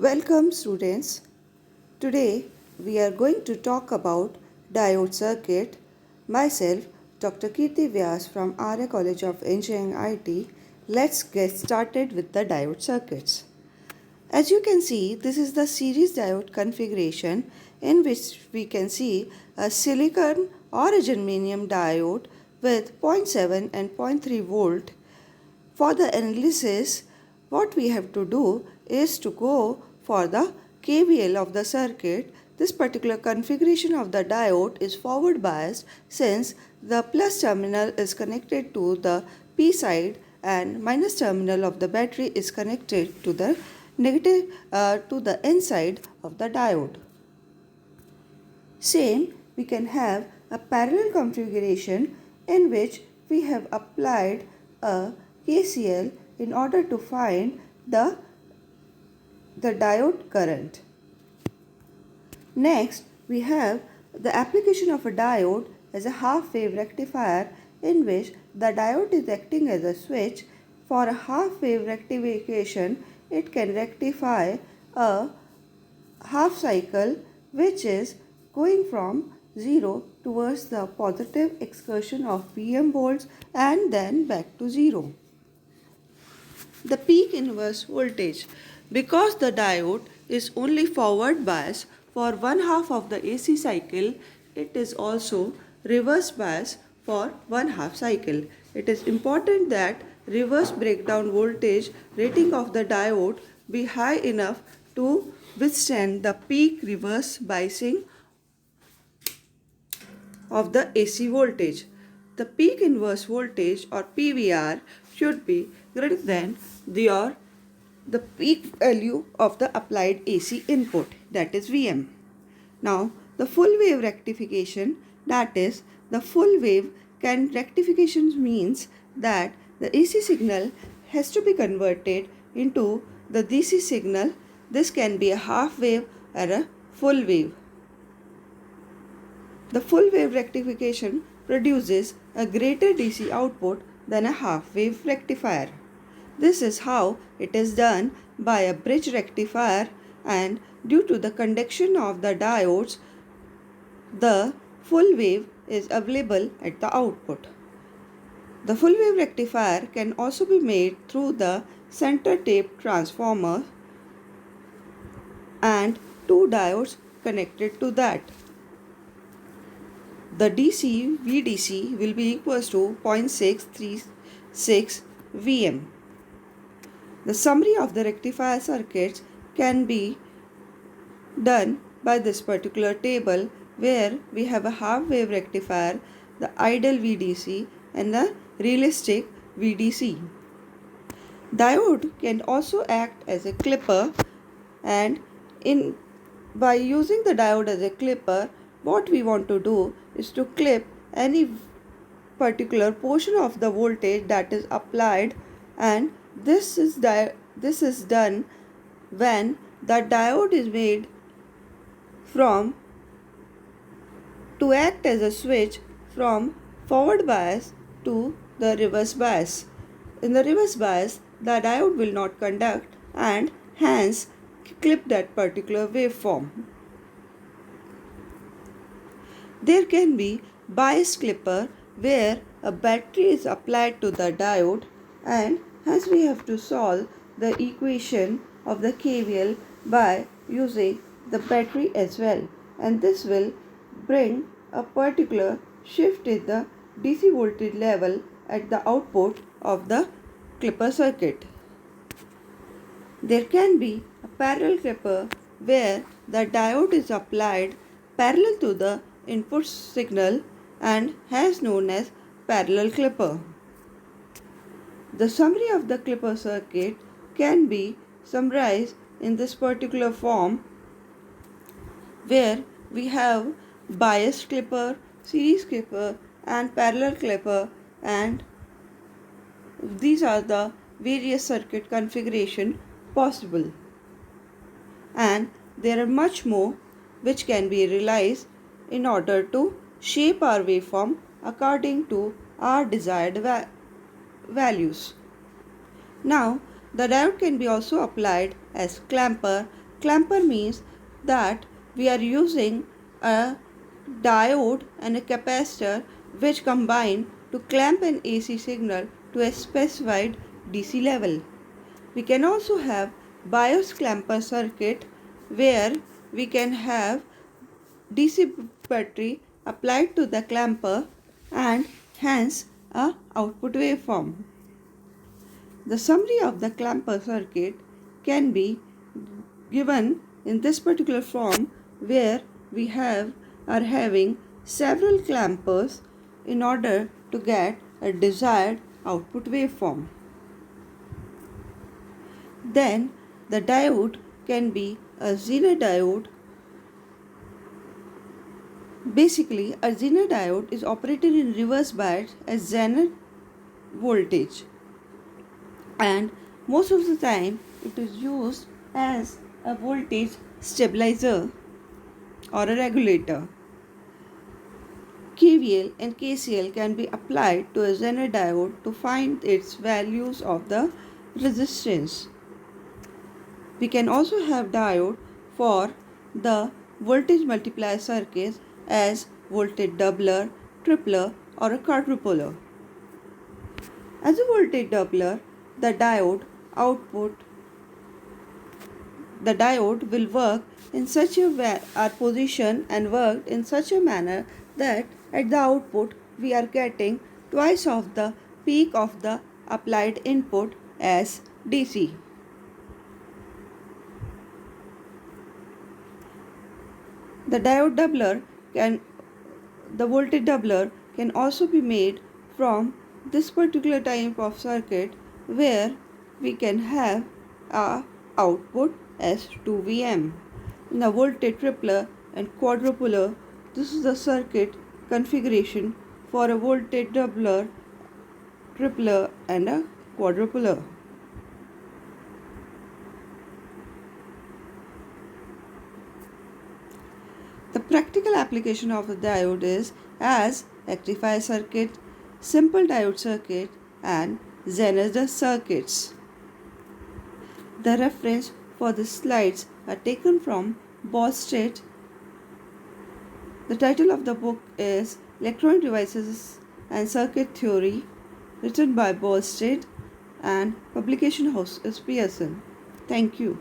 Welcome students. Today we are going to talk about diode circuit. Myself Dr. Kirti Vyas from Arya College of Engineering IT. Let's get started with the diode circuits. As you can see, this is the series diode configuration in which we can see a silicon or a germanium diode with zero point 0.7 and zero point 0.3 volt. For the analysis, what we have to do is to go for the KVL of the circuit. This particular configuration of the diode is forward biased since the plus terminal is connected to the P side and minus terminal of the battery is connected to the to the N side of the diode. Same, we can have a parallel configuration in which we have applied a KCL in order to find the diode current. Next, we have the application of a diode as a half-wave rectifier in which the diode is acting as a switch. For a half-wave rectification, it can rectify a half cycle which is going from 0 towards the positive excursion of Vm volts and then back to 0. The peak inverse voltage. Because the diode is only forward bias for one half of the AC cycle, it is also reverse bias for one half cycle. It is important that reverse breakdown voltage rating of the diode be high enough to withstand the peak reverse biasing of the AC voltage. The peak inverse voltage or PVR should be greater than the peak value of the applied AC input, that is Vm. Now the full wave rectification, that is the full wave rectification means that the AC signal has to be converted into the DC signal. This can be a half wave or a full wave. The full wave rectification produces a greater DC output than a half wave rectifier. This is how it is done by a bridge rectifier, and due to the conduction of the diodes, the full wave is available at the output. The full wave rectifier can also be made through the center tape transformer and two diodes connected to that. The DC VDC will be equals to 0.636 Vm. The summary of the rectifier circuits can be done by this particular table where we have a half wave rectifier, the ideal VDC and the realistic VDC. Diode can also act as a clipper, and by using the diode as a clipper, what we want to do is to clip any particular portion of the voltage that is applied, and this is done when the diode is made to act as a switch from forward bias to the reverse bias. In the reverse bias, the diode will not conduct and hence clip that particular waveform. There can be bias clipper where a battery is applied to the diode, and hence we have to solve the equation of the KVL by using the battery as well, and this will bring a particular shift in the DC voltage level at the output of the clipper circuit. There can be a parallel clipper where the diode is applied parallel to the input signal and hence known as parallel clipper. The summary of the clipper circuit can be summarized in this particular form where we have biased clipper, series clipper and parallel clipper, and these are the various circuit configuration possible, and there are much more which can be realized in order to shape our waveform according to our desired values. Now, the diode can be also applied as clamper Clamper means that we are using a diode and a capacitor which combine to clamp an AC signal to a specified DC level. We can also have BIOS clamper circuit where we can have DC battery applied to the clamper and hence a output waveform. The summary of the clamper circuit can be given in this particular form where we are having several clampers in order to get a desired output waveform. Then the diode can be a Zener diode. Basically, a Zener diode is operated in reverse bias as Zener voltage, and most of the time it is used as a voltage stabilizer or a regulator. KVL and KCL can be applied to a Zener diode to find its values of the resistance. We can also have diode for the voltage multiplier circuits as voltage doubler, tripler or a quadrupler. As a voltage doubler, the diode will work in such a way, our position and work in such a manner that at the output we are getting twice of the peak of the applied input as DC. The voltage doubler can also be made from this particular type of circuit where we can have a output as 2Vm. In a voltage tripler and quadrupler, this is the circuit configuration for a voltage doubler, tripler and a quadrupler. The practical application of the diode is as rectifier circuit, simple diode circuit and Zener circuits. The reference for the slides are taken from Bostad. The title of the book is Electronic Devices and Circuit Theory, written by Bostad, and publication house is Pearson. Thank you.